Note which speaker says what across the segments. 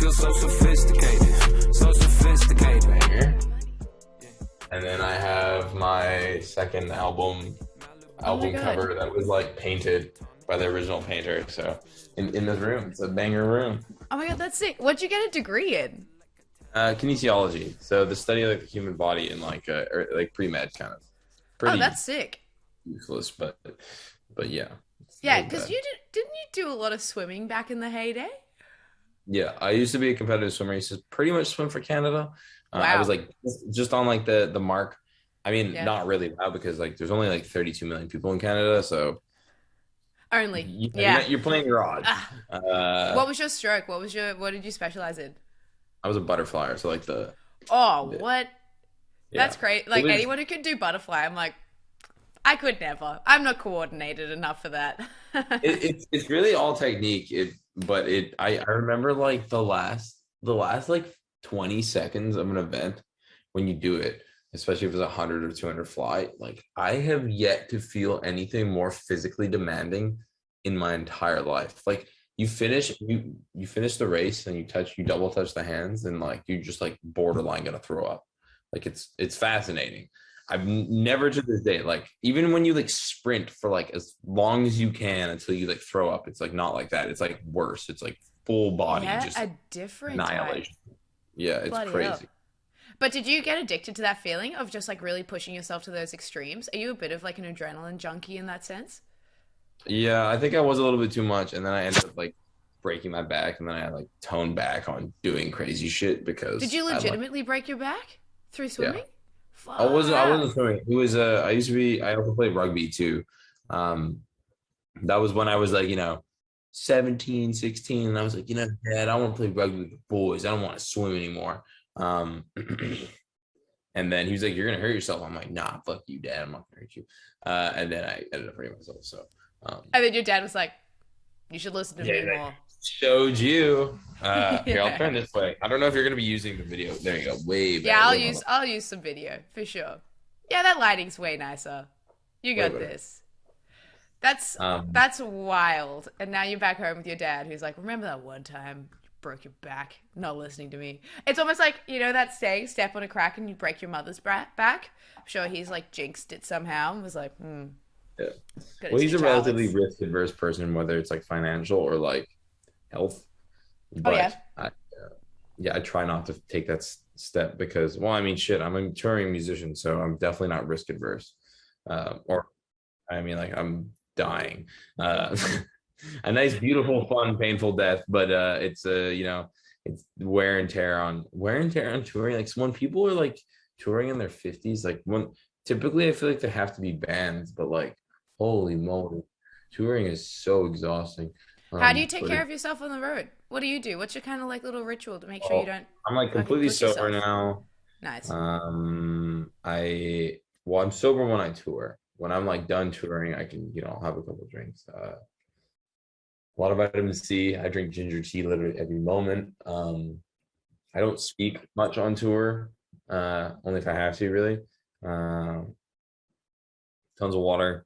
Speaker 1: feel so sophisticated, so sophisticated.
Speaker 2: And then I have my second album cover that was like painted by the original painter. So in this room, it's a banger room.
Speaker 3: Oh my god, that's sick. What'd you get a degree in?
Speaker 2: Kinesiology. So the study of like the human body in like pre-med kind of. Pretty
Speaker 3: that's sick.
Speaker 2: Useless, but yeah.
Speaker 3: Yeah, because didn't you do a lot of swimming back in the heyday?
Speaker 2: Yeah, I used to be a competitive swimmer. I used to pretty much swim for Canada.
Speaker 3: Wow.
Speaker 2: I was like just on like the mark. I mean, not really now because like there's only like 32 million people in Canada, so
Speaker 3: only
Speaker 2: you're playing your odds.
Speaker 3: What was your stroke? What did you specialize in?
Speaker 2: I was a butterflyer, so like
Speaker 3: what? That's great. Like anyone who can do butterfly, I'm like, I could never. I'm not coordinated enough for that.
Speaker 2: It's really all technique. I remember like the last like 20 seconds of an event when you do it, especially if it's 100 or 200 fly. Like I have yet to feel anything more physically demanding in my entire life. Like you finish the race and you double touch the hands and like you just like borderline gonna throw up. Like it's fascinating. I've never to this day, like even when you like sprint for like as long as you can until you like throw up, it's like not like that. It's like worse. It's like full body, just
Speaker 3: a different
Speaker 2: annihilation. Type. Yeah, it's
Speaker 3: Bloody
Speaker 2: crazy.
Speaker 3: Hell. But did you get addicted to that feeling of just like really pushing yourself to those extremes? Are you a bit of like an adrenaline junkie in that sense?
Speaker 2: Yeah, I think I was a little bit too much, and then I ended up like breaking my back, and then I like toned back on doing crazy shit because.
Speaker 3: Did you legitimately break your back through swimming?
Speaker 2: Yeah. I wasn't swimming. It was I also played rugby too. That was when I was like, 17, 16, and I was like, Dad, I want to play rugby with the boys. I don't want to swim anymore. And then he was like, you're gonna hurt yourself. I'm like, nah, fuck you, Dad. I'm not gonna hurt you. And then I ended up hurting myself. So
Speaker 3: and then your dad was like, you should listen to me more.
Speaker 2: Showed you. Here, I'll turn this way. I don't know if you're gonna be using the video. There you go. Way better.
Speaker 3: Yeah, I'll use some video for sure. Yeah, that lighting's way nicer. You got this. That's wild. And now you're back home with your dad, who's like, remember that one time you broke your back, not listening to me. It's almost like that saying, step on a crack and you break your mother's back. I'm sure he's like jinxed it somehow and was like,
Speaker 2: Yeah. Well, he's a relatively risk adverse person, whether it's like financial or like health. But I try not to take that step because, well, I mean, shit, I'm a touring musician, so I'm definitely not risk adverse. I'm dying. A nice, beautiful, fun, painful death, but it's it's wear and tear on touring. Like when people are like touring in their 50s, like typically I feel like there have to be bands, but like holy moly, touring is so exhausting.
Speaker 3: How do you take care of yourself on the road? What do you do? What's your kind of like little ritual to make sure you don't?
Speaker 2: I'm like completely sober now.
Speaker 3: Nice.
Speaker 2: I'm sober when I tour. When I'm like done touring, I can I'll have a couple drinks. A lot of vitamin C. I drink ginger tea literally every moment. I don't speak much on tour, only if I have to, really. Tons of water.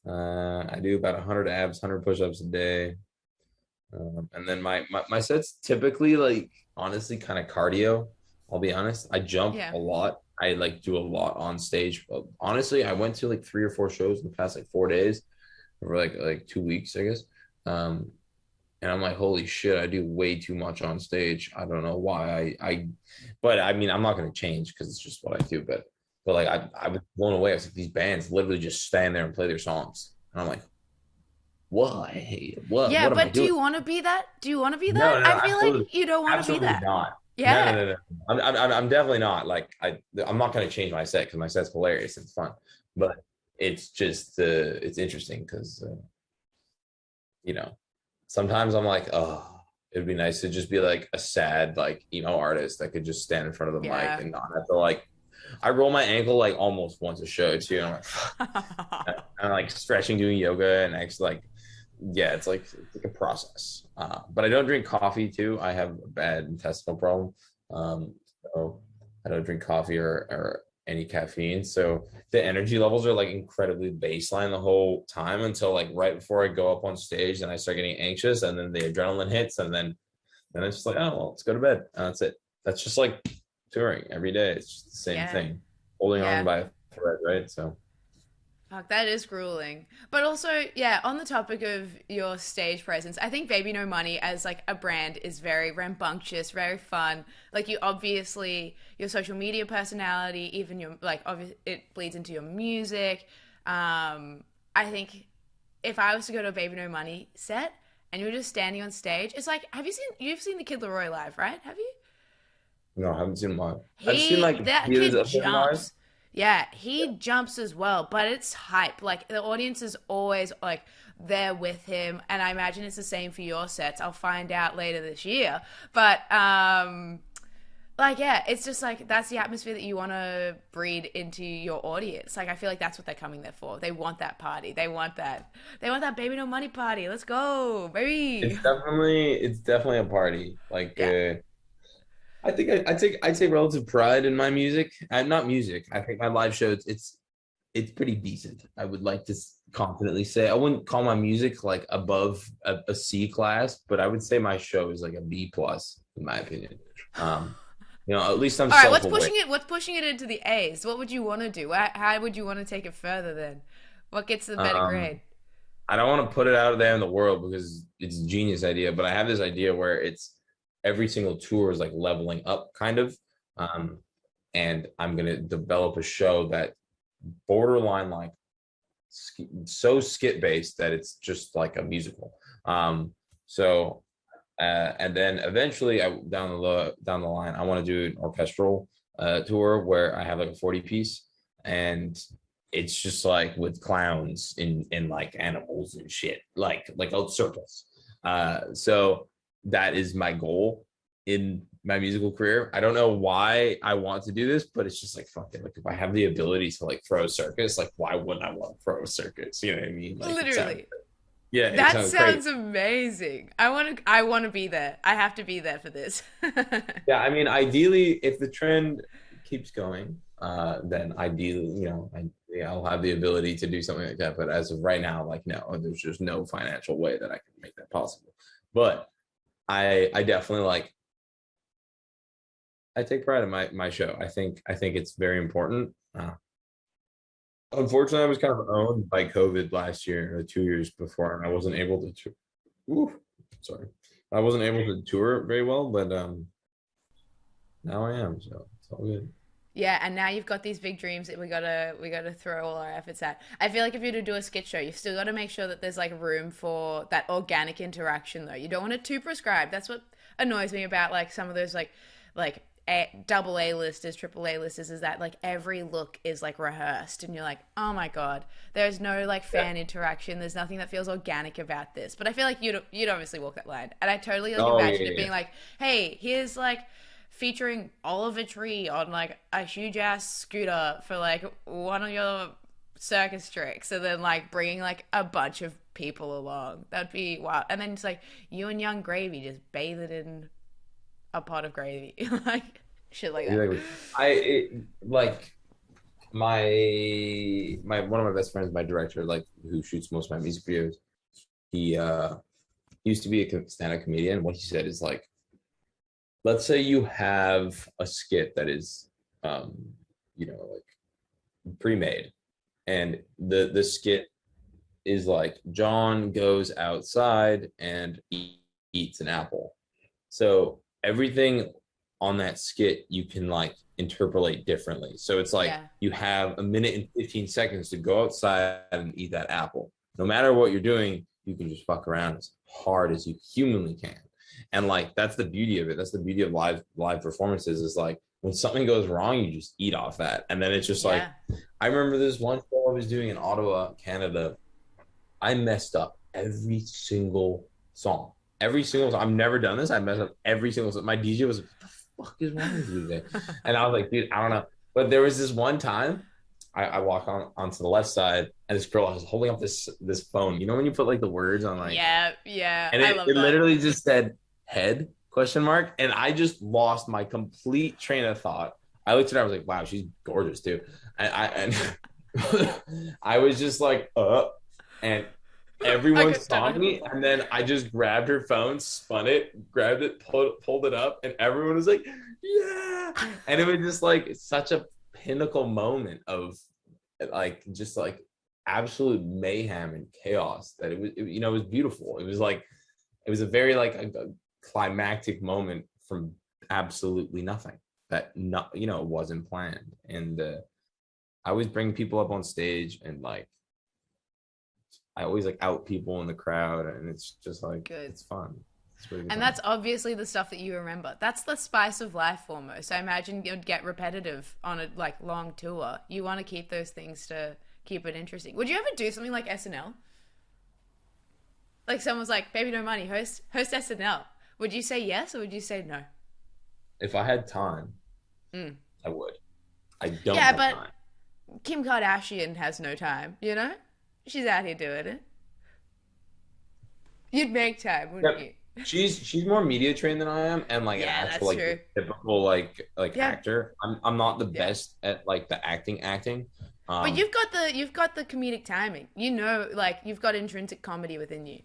Speaker 2: I do about 100 abs, 100 push-ups a day. And then my sets typically, like, honestly, kind of cardio. I'll be honest. I jump a lot. I like do a lot on stage. Honestly, I went to like 3 or 4 shows in the past like 4 days, or like 2 weeks, I guess. And I'm like, holy shit, I do way too much on stage. I don't know why. But I mean, I'm not going to change because it's just what I do. But like I was blown away. I was like, these bands literally just stand there and play their songs, and I'm like, why? What?
Speaker 3: Yeah,
Speaker 2: what
Speaker 3: but do you want to be that? No, I feel
Speaker 2: absolutely.
Speaker 3: like you don't want to be that.
Speaker 2: Not.
Speaker 3: Yeah.
Speaker 2: No. I'm definitely not. Like I'm not going to change my set because my set's hilarious and fun. But it's just it's interesting because sometimes I'm like, oh, it'd be nice to just be like a sad like emo artist that could just stand in front of the mic and not have to like. I roll my ankle like almost once a show too. And I'm like stretching, doing yoga, and actually like, it's like a process. But I don't drink coffee too. I have a bad intestinal problem, so I don't drink coffee or any caffeine. So the energy levels are like incredibly baseline the whole time until like right before I go up on stage, and I start getting anxious, and then the adrenaline hits, and then then it's just like, oh well, let's go to bed. And that's it. That's just like touring every day. It's just the same thing, holding on by a thread, right? So.
Speaker 3: Fuck, that is grueling. But also, yeah, on the topic of your stage presence, I think Baby No Money as like a brand is very rambunctious, very fun. Like you obviously, your social media personality, even your like, it bleeds into your music. I think if I was to go to a Baby No Money set and you're just standing on stage, it's like, you've seen the Kid Laroi live, right? Have you?
Speaker 2: No, I haven't seen him live. I've seen like
Speaker 3: That
Speaker 2: videos
Speaker 3: kid
Speaker 2: of him live.
Speaker 3: jumps. Yeah, he jumps as well, but it's hype. Like the audience is always like there with him, and I imagine it's the same for your sets. I'll find out later this year. But like yeah, it's just like that's the atmosphere that you want to breed into your audience. Like I feel like that's what they're coming there for. They want that party. They want that Baby No Money party. Let's go, baby.
Speaker 2: It's definitely a party. Like
Speaker 3: Yeah.
Speaker 2: I think I take relative pride in my music. Not music. I think my live shows it's pretty decent. I would like to confidently say I wouldn't call my music like above a C class, but I would say my show is like a B plus in my opinion. At least I'm
Speaker 3: All right,
Speaker 2: self-aware.
Speaker 3: what's pushing it into the A's? What would you want to do? How would you want to take it further then? What gets the better
Speaker 2: Um,
Speaker 3: grade?
Speaker 2: I don't want to put it out there in the world because it's a genius idea, but I have this idea where it's every single tour is like leveling up kind of. Um, and I'm gonna develop a show that borderline like so skit based that it's just like a musical. So and then eventually down the line, I want to do an orchestral tour where I have like a 40 piece and it's just like with clowns in like animals and shit, like a circus. So that is my goal in my musical career. I don't know why I want to do this, but it's just like fuck it. Like if I have the ability to like throw a circus, like why wouldn't I want to throw a circus? You know what I mean? Like
Speaker 3: Literally.
Speaker 2: it
Speaker 3: That
Speaker 2: sounds crazy.
Speaker 3: sounds amazing. I want to be there. I have to be there for this.
Speaker 2: Yeah, I mean, ideally, if the trend keeps going, then ideally, I'll have the ability to do something like that. But as of right now, like no, there's just no financial way that I can make that possible. But I definitely like I take pride in my show. I think it's very important. Unfortunately, I was kind of owned by COVID last year or 2 years before, and I wasn't able to. Ooh, sorry, I wasn't able to tour very well, but now I am, so it's all good.
Speaker 3: Yeah, and now you've got these big dreams that we gotta throw all our efforts at. I feel like if you're to do a skit show, you still got to make sure that there's like room for that organic interaction though. You don't want it too prescribed. That's what annoys me about like some of those like double A listers, triple A listers is that like every look is like rehearsed and you're like, oh my God, there's no like
Speaker 2: Yeah.
Speaker 3: fan interaction. There's nothing that feels organic about this. But I feel like you'd obviously walk that line. And I totally like
Speaker 2: Oh yeah,
Speaker 3: imagine
Speaker 2: yeah,
Speaker 3: it being
Speaker 2: yeah.
Speaker 3: like, hey, here's like featuring Oliver Tree on like a huge ass scooter for like one of your circus tricks, and then like bringing like a bunch of people along. That'd be wild. And then it's like you and Young Gravy just bathe it in a pot of gravy, like shit like that.
Speaker 2: Exactly. Like my one of my best friends, my director, like who shoots most of my music videos. He used to be a stand-up comedian. What he said is like, let's say you have a skit that is, um, like pre-made, and the skit is like John goes outside and eats an apple. So everything on that skit you can like interpolate differently. So it's like
Speaker 3: Yeah.
Speaker 2: you have a minute and 15 seconds to go outside and eat that apple. No matter what you're doing, you can just fuck around as hard as you humanly can. And like that's the beauty of it. That's the beauty of live performances is like when something goes wrong, you just eat off that. And then it's just like
Speaker 3: Yeah.
Speaker 2: I remember this one show I was doing in Ottawa, Canada. I messed up every single song. Every single song. I've never done this. I messed up every single song. My DJ was like, what the fuck is wrong with you today? And I was like, dude, I don't know. But there was this one time I walk onto the left side and this girl was holding up this phone. You know when you put like the words on like
Speaker 3: Yeah, yeah.
Speaker 2: and
Speaker 3: I
Speaker 2: it
Speaker 3: love that.
Speaker 2: literally just said head question mark. And I just lost my complete train of thought. I looked at her, I was like, wow, she's gorgeous too. And I was just like, and everyone
Speaker 3: Like,
Speaker 2: saw me, and then I just grabbed her phone, spun it, grabbed it, pulled it up, and everyone was like, "Yeah!" And it was just like such a pinnacle moment of like just like absolute mayhem and chaos that it was beautiful. It was like it was a very like a climactic moment from absolutely nothing that not wasn't planned. And I always bring people up on stage and like I always like out people in the crowd, and it's just like
Speaker 3: Good.
Speaker 2: it's fun. It's really good
Speaker 3: And
Speaker 2: time.
Speaker 3: that's obviously the stuff that you remember. That's the spice of life almost. I imagine it would get repetitive on a like long tour. You want to keep those things to keep it interesting. Would you ever do something like SNL? Like someone's like, "Baby, no money, host SNL." Would you say yes or would you say no?
Speaker 2: If I had time,
Speaker 3: Mm.
Speaker 2: I would. I don't
Speaker 3: Yeah,
Speaker 2: have
Speaker 3: but
Speaker 2: time.
Speaker 3: Kim Kardashian has no time, you know? She's out here doing it. You'd make time, wouldn't
Speaker 2: Yep.
Speaker 3: you?
Speaker 2: She's more media trained than I am, and like an
Speaker 3: Yeah,
Speaker 2: actual
Speaker 3: that's
Speaker 2: like
Speaker 3: true.
Speaker 2: typical like
Speaker 3: Yeah,
Speaker 2: actor. I'm not the
Speaker 3: yeah.
Speaker 2: best at like the acting.
Speaker 3: But
Speaker 2: Um,
Speaker 3: you've got the comedic timing. You know, like you've got intrinsic comedy within you.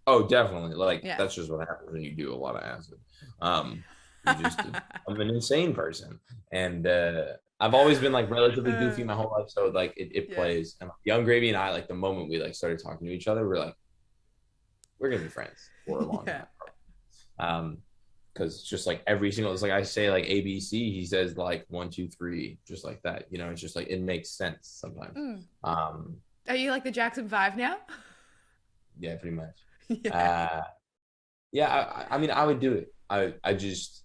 Speaker 2: oh, definitely. Like
Speaker 3: Yeah.
Speaker 2: that's just what happens when you do a lot of acid. Um, you just I'm an insane person, and I've always been like relatively goofy my whole life, so like it
Speaker 3: Yeah.
Speaker 2: plays. And Young Gravy and I, like the moment we like started talking to each other, we're like, we're gonna be friends for a long
Speaker 3: Yeah.
Speaker 2: time. Because just like every single, it's like I say like ABC, he says like 1, 2, 3, just like that. It's just like it makes sense sometimes.
Speaker 3: Mm.
Speaker 2: Um,
Speaker 3: Are you like the Jackson 5 now?
Speaker 2: yeah, pretty much.
Speaker 3: Yeah.
Speaker 2: Uh, yeah, I mean, I would do it. I just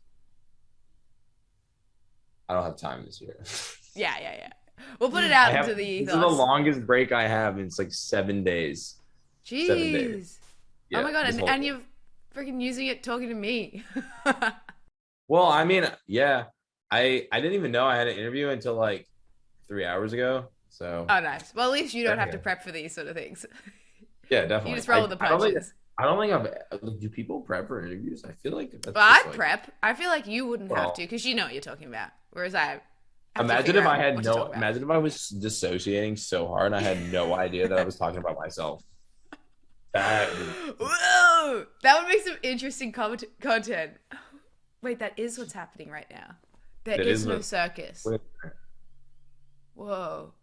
Speaker 2: I don't have time this year.
Speaker 3: Yeah, yeah, yeah. We'll put it
Speaker 2: I
Speaker 3: out into
Speaker 2: have
Speaker 3: the
Speaker 2: this is the
Speaker 3: ethos.
Speaker 2: longest break I have. And it's like 7 days. 7 days.
Speaker 3: Jeez. Oh
Speaker 2: Yeah,
Speaker 3: my god,
Speaker 2: this
Speaker 3: and
Speaker 2: whole.
Speaker 3: you're freaking using it talking to me.
Speaker 2: Well, I mean, yeah, I didn't even know I had an interview until like 3 hours ago. So
Speaker 3: Oh, nice. Well, at least you don't
Speaker 2: there
Speaker 3: have
Speaker 2: you
Speaker 3: to
Speaker 2: go.
Speaker 3: prep for these sort of things.
Speaker 2: Yeah,
Speaker 3: You
Speaker 2: definitely.
Speaker 3: just roll with the punches.
Speaker 2: I don't think I've. Do people prep for interviews? I feel like that's
Speaker 3: But I
Speaker 2: just like.
Speaker 3: prep. I feel like you wouldn't have to
Speaker 2: Well,
Speaker 3: because you know what you're talking about. Whereas I have to
Speaker 2: imagine
Speaker 3: figure
Speaker 2: if
Speaker 3: out
Speaker 2: I had
Speaker 3: what to talk
Speaker 2: no.
Speaker 3: about.
Speaker 2: Imagine if I was dissociating so hard and I had no idea that I was talking about myself. That would.
Speaker 3: Whoa! That would make some interesting content. Wait, that is what's happening right now. There
Speaker 2: That
Speaker 3: is
Speaker 2: is
Speaker 3: no
Speaker 2: what.
Speaker 3: circus. Whoa.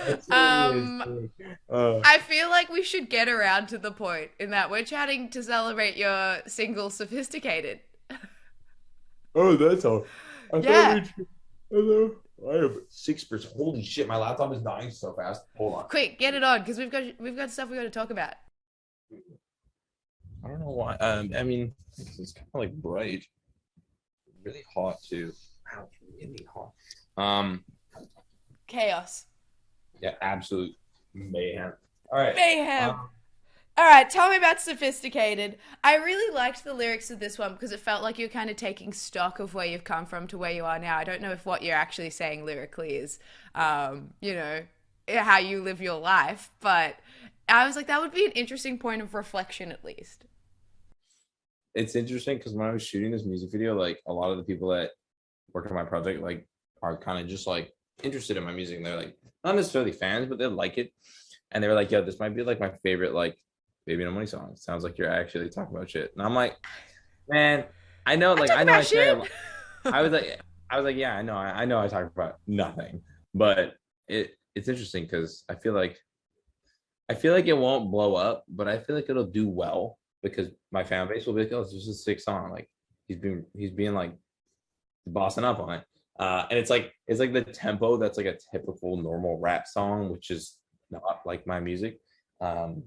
Speaker 2: That's
Speaker 3: um,
Speaker 2: hilarious. Uh,
Speaker 3: I feel like we should get around to the point in that we're chatting to celebrate your single Sophisticated.
Speaker 2: oh, that's all. I thought
Speaker 3: Yeah.
Speaker 2: we. Hello. I have 6%. Holy shit! My laptop is dying so fast. Hold on.
Speaker 3: Quick, get it on because we've got stuff we got to talk about.
Speaker 2: I don't know why. I mean, it's kind of like bright, really hot too. Wow, it's really hot.
Speaker 3: Chaos.
Speaker 2: Yeah, absolute mayhem. All right.
Speaker 3: Mayhem.
Speaker 2: Um,
Speaker 3: All right, tell me about Sophisticated. I really liked the lyrics of this one because it felt like you're kind of taking stock of where you've come from to where you are now. I don't know if what you're actually saying lyrically is, how you live your life, but I was like, that would be an interesting point of reflection at least.
Speaker 2: it's interesting because when I was shooting this music video, like a lot of the people that work on my project, like, are kind of just like interested in my music. And they're like not necessarily fans, but they like it. And they were like, "Yo, this might be like my favorite like Baby No Money song. Sounds like you're actually talking about shit." And I'm like, man, I know,
Speaker 3: I
Speaker 2: like
Speaker 3: talk
Speaker 2: I know I
Speaker 3: about
Speaker 2: say a
Speaker 3: shit.
Speaker 2: lot. I was like, yeah, I know I talk about nothing, but it's interesting because I feel like it won't blow up, but I feel like it'll do well because my fan base will be like, "Oh, this is a sick song." Like he's being like bossing up on it, and it's like the tempo that's like a typical normal rap song, which is not like my music. Um,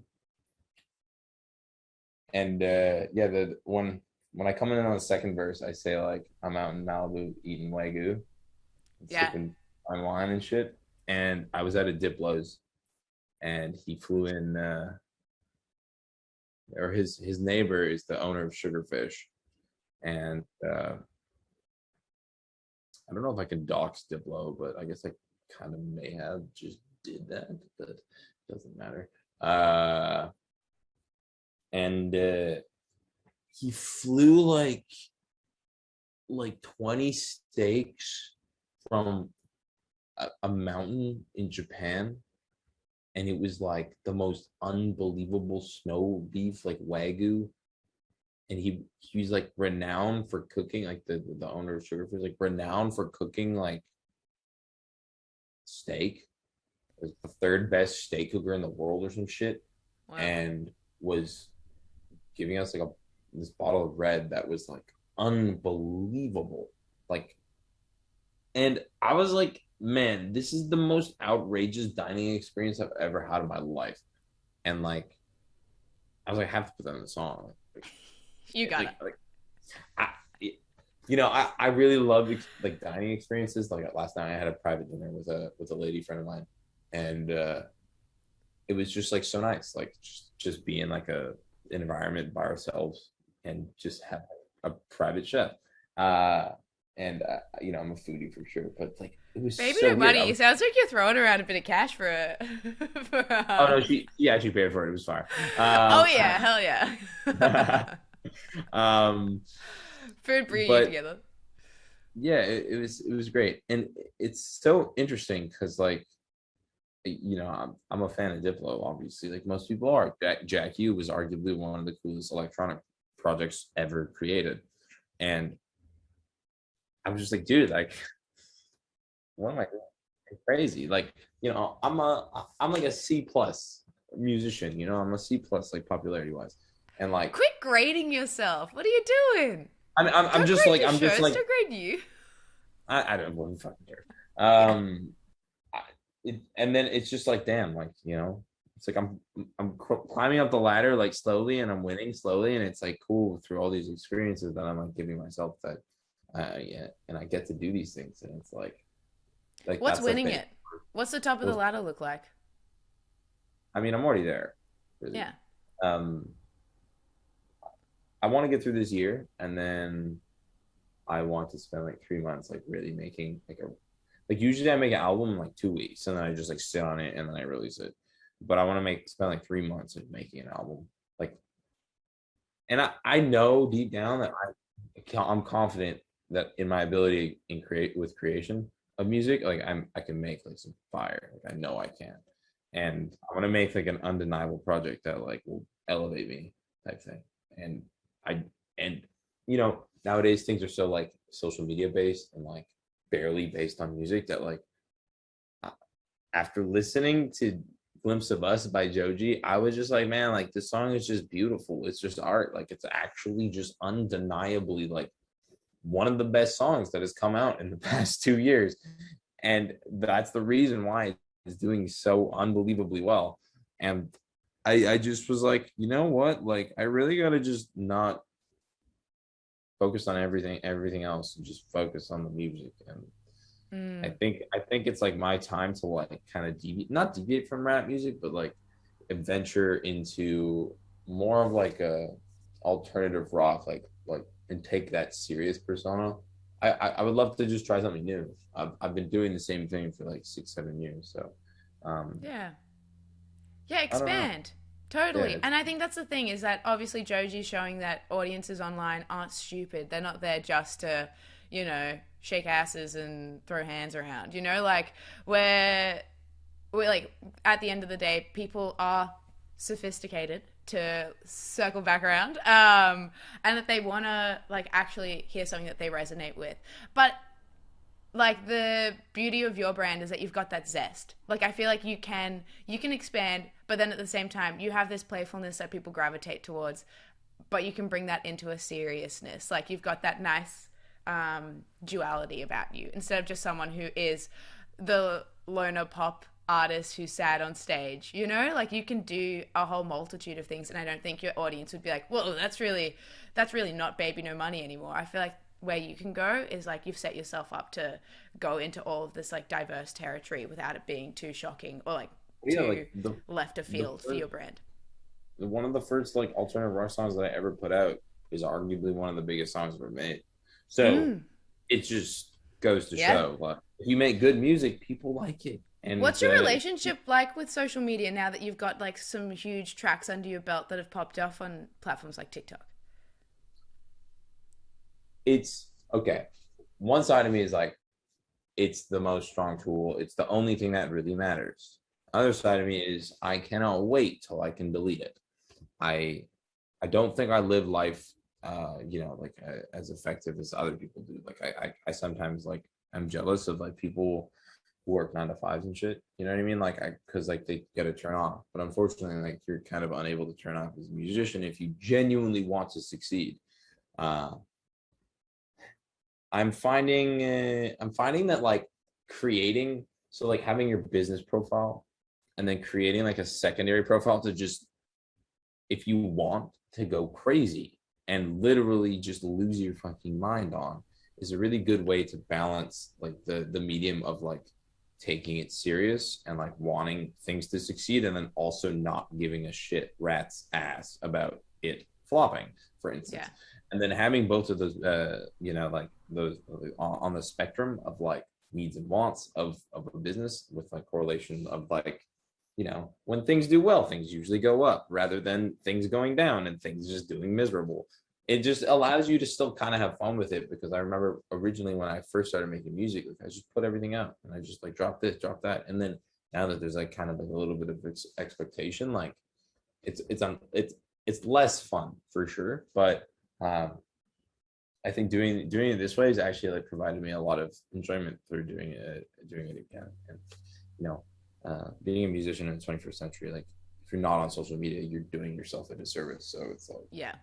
Speaker 2: and yeah, the when I come in on the second verse, I say like I'm out in Malibu eating wagyu, and
Speaker 3: Yeah.
Speaker 2: sipping fine wine and shit. And I was at a Diplo's, and he flew in, or his neighbor is the owner of Sugarfish, and I don't know if I can dox Diplo, but I guess I kind of may have just did that, but doesn't matter. And he flew like 20 steaks from a mountain in Japan and it was like the most unbelievable snow beef, like Wagyu. And he's like renowned for cooking, like the owner of Sugarfish, like renowned for cooking like steak. Was the third best steak cooker in the world or some shit,
Speaker 3: Wow.
Speaker 2: and was giving us like this bottle of red that was like unbelievable. Like, and I was like, man, this is the most outrageous dining experience I've ever had in my life. And like, I was like, I have to put that in the song.
Speaker 3: You got it.
Speaker 2: Like, I, I really love like dining experiences. Like last night, I had a private dinner with a lady friend of mine, and it was just like so nice. Like just be in like an environment by ourselves and just have a private chef. I'm a foodie for sure, but like it was
Speaker 3: Baby
Speaker 2: so
Speaker 3: no
Speaker 2: weird.
Speaker 3: money. Sounds like you're throwing around a bit of cash for a.
Speaker 2: Oh no, she actually paid for it. It was fine.
Speaker 3: Oh yeah, hell yeah. Food bringing you
Speaker 2: But
Speaker 3: together.
Speaker 2: yeah, it was great, and it's so interesting because like I'm a fan of Diplo, obviously, like most people are. Jack U was arguably one of the coolest electronic projects ever created, and I was just like, dude, like, what am I doing? I'm crazy. Like, I'm like a C plus musician. I'm a C plus like popularity wise, and like,
Speaker 3: Quit grading yourself. What are you doing?
Speaker 2: I'm
Speaker 3: Don't
Speaker 2: just
Speaker 3: grade
Speaker 2: like
Speaker 3: your
Speaker 2: I'm just
Speaker 3: shows,
Speaker 2: like
Speaker 3: don't grade you.
Speaker 2: I don't want to fucking care.
Speaker 3: Yeah.
Speaker 2: And then it's just like, damn, like it's like I'm climbing up the ladder like slowly, and I'm winning slowly, and it's like cool through all these experiences that I'm like giving myself that, yeah, and I get to do these things, and it's like
Speaker 3: What's
Speaker 2: that's like
Speaker 3: winning it? What's the top of the ladder look like?
Speaker 2: I mean, I'm already there, really.
Speaker 3: Yeah.
Speaker 2: Um, I want to get through this year, and then I want to spend like 3 months like really making like usually I make an album in like 2 weeks, and then I just like sit on it and then I release it. But I want to spend like 3 months of making an album, like, and I know deep down that I'm confident that in my ability in creation of music, like I can make like some fire, like I know I can, and I want to make like an undeniable project that like will elevate me type thing, and I and nowadays things are so like social media based and like barely based on music that like after listening to Glimpse of Us by Joji, I was just like, man, like this song is just beautiful. It's just art. Like it's actually just undeniably like one of the best songs that has come out in the past 2 years. And that's the reason why it's doing so unbelievably well. And I just was like, you know what? Like I really gotta just not focus on everything else and just focus on the music. And I think it's like my time to like kind of not deviate from rap music, but like adventure into more of like a alternative rock, like and take that serious persona. I would love to just try something new. I've been doing the same thing for like 6-7 years, so
Speaker 3: Yeah.
Speaker 2: I don't know.
Speaker 3: Expand. Totally.
Speaker 2: Yeah,
Speaker 3: And I think that's the thing is that obviously Joji's showing that audiences online aren't stupid. They're not there just to, shake asses and throw hands around. Like we're like at the end of the day, people are sophisticated to circle back around, and that they want to like actually hear something that they resonate with. But like the beauty of your brand is that you've got that zest. Like I feel like you can expand, but then at the same time you have this playfulness that people gravitate towards, but you can bring that into a seriousness. Like you've got that nice duality about you instead of just someone who is the loner pop artist who's sad on stage. Like you can do a whole multitude of things, and I don't think your audience would be like, well, that's really not Baby No Money anymore. I feel like where you can go is like you've set yourself up to go into all of this like diverse territory without it being too shocking or like too
Speaker 2: like
Speaker 3: left of field for your brand.
Speaker 2: one of the first like alternative rock songs that I ever put out is arguably one of the biggest songs ever made. So it just goes to show, like, if you make good music, people like it. And
Speaker 3: what's your relationship like with social media now that you've got like some huge tracks under your belt that have popped off on platforms like TikTok?
Speaker 2: It's okay. One side of me is like, it's the most strong tool. It's the only thing that really matters. other side of me is I cannot wait till I can delete it. I I don't think I live life like as effective as other people do. Like I sometimes like I'm jealous of like people who work 9 to 5s and shit. You know what I mean? Like I because like they get to turn off. But unfortunately, like you're kind of unable to turn off as a musician if you genuinely want to succeed. Uh I'm finding that like creating so like having your business profile and then creating like a secondary profile to just if you want to go crazy and literally just lose your fucking mind on is a really good way to balance like the medium of like taking it serious and like wanting things to succeed and then also not giving a shit rat's ass about it flopping, for instance.
Speaker 3: Yeah.
Speaker 2: And then having both of those like those on the spectrum of like needs and wants of a business with like correlation of like when things do well, things usually go up rather than things going down and things just doing miserable. It just allows you to still kind of have fun with it because I remember originally when I first started making music, like I just put everything out and I just like drop this, drop that. And then now that there's like kind of like a little bit of expectation, like it's less fun for sure. But I think doing it this way has actually like provided me a lot of enjoyment through doing it again. And being a musician in the 21st century, like if you're not on social media, you're doing yourself a disservice. So it's like
Speaker 3: Yeah.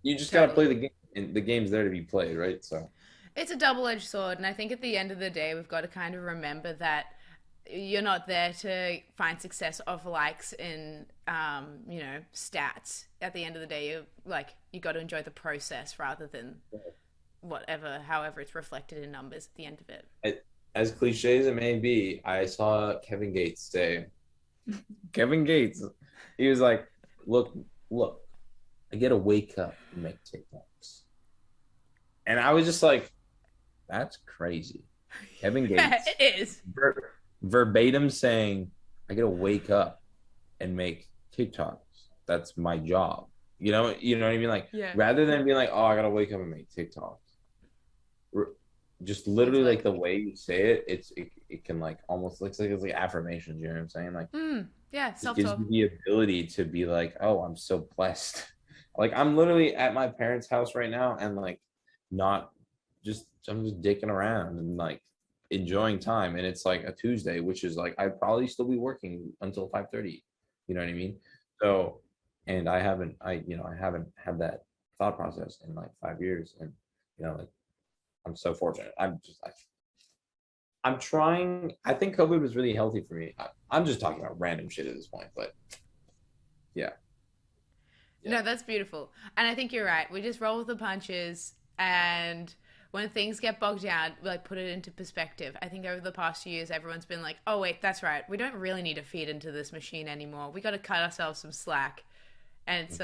Speaker 2: you just
Speaker 3: Totally.
Speaker 2: gotta play the game, and the game's there to be played, right? So
Speaker 3: It's a double-edged sword, and I think at the end of the day, we've got to kind of remember that you're not there to find success off likes and stats. At the end of the day, you got to enjoy the process rather than however it's reflected in numbers at the end of it.
Speaker 2: as cliche as it may be, I saw Kevin Gates say, Kevin Gates, he was like, look, I get to wake up and make TikToks. And I was just like, that's crazy. Kevin Gates.
Speaker 3: Yeah, it is.
Speaker 2: Verbatim saying, I get to wake up and make TikToks. That's my job. You know what I mean? Like,
Speaker 3: Yeah.
Speaker 2: rather than being like, oh, I got to wake up and make TikToks. Just literally like the way you say it, it can like almost looks like it's like affirmations. You know what I'm saying? Like,
Speaker 3: Yeah,
Speaker 2: it gives
Speaker 3: self-talk.
Speaker 2: you the ability to be like, oh, I'm so blessed. Like I'm literally at my parents' house right now and like not I'm just dicking around and like enjoying time. And it's like a Tuesday, which is like I'd probably still be working until 5:30. You know what I mean? So and I haven't had that thought process in like 5 years. And like I'm so fortunate. I'm trying. I think COVID was really healthy for me. I'm just talking about random shit at this point, but yeah.
Speaker 3: No, that's beautiful. And I think you're right. We just roll with the punches, and when things get bogged down, we like put it into perspective. I think over the past few years, everyone's been like, oh, wait, that's right. We don't really need to feed into this machine anymore. We got to cut ourselves some slack. And it's,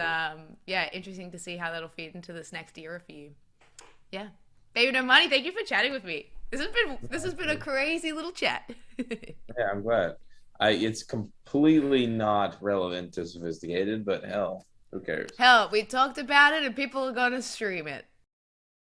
Speaker 3: interesting to see how that'll feed into this next era for you. Yeah. Baby No Money, thank you for chatting with me. This has been a crazy little chat.
Speaker 2: Yeah, I'm glad. It's completely not relevant to sophisticated, but hell, who cares?
Speaker 3: Hell, we talked about it and people are gonna stream it.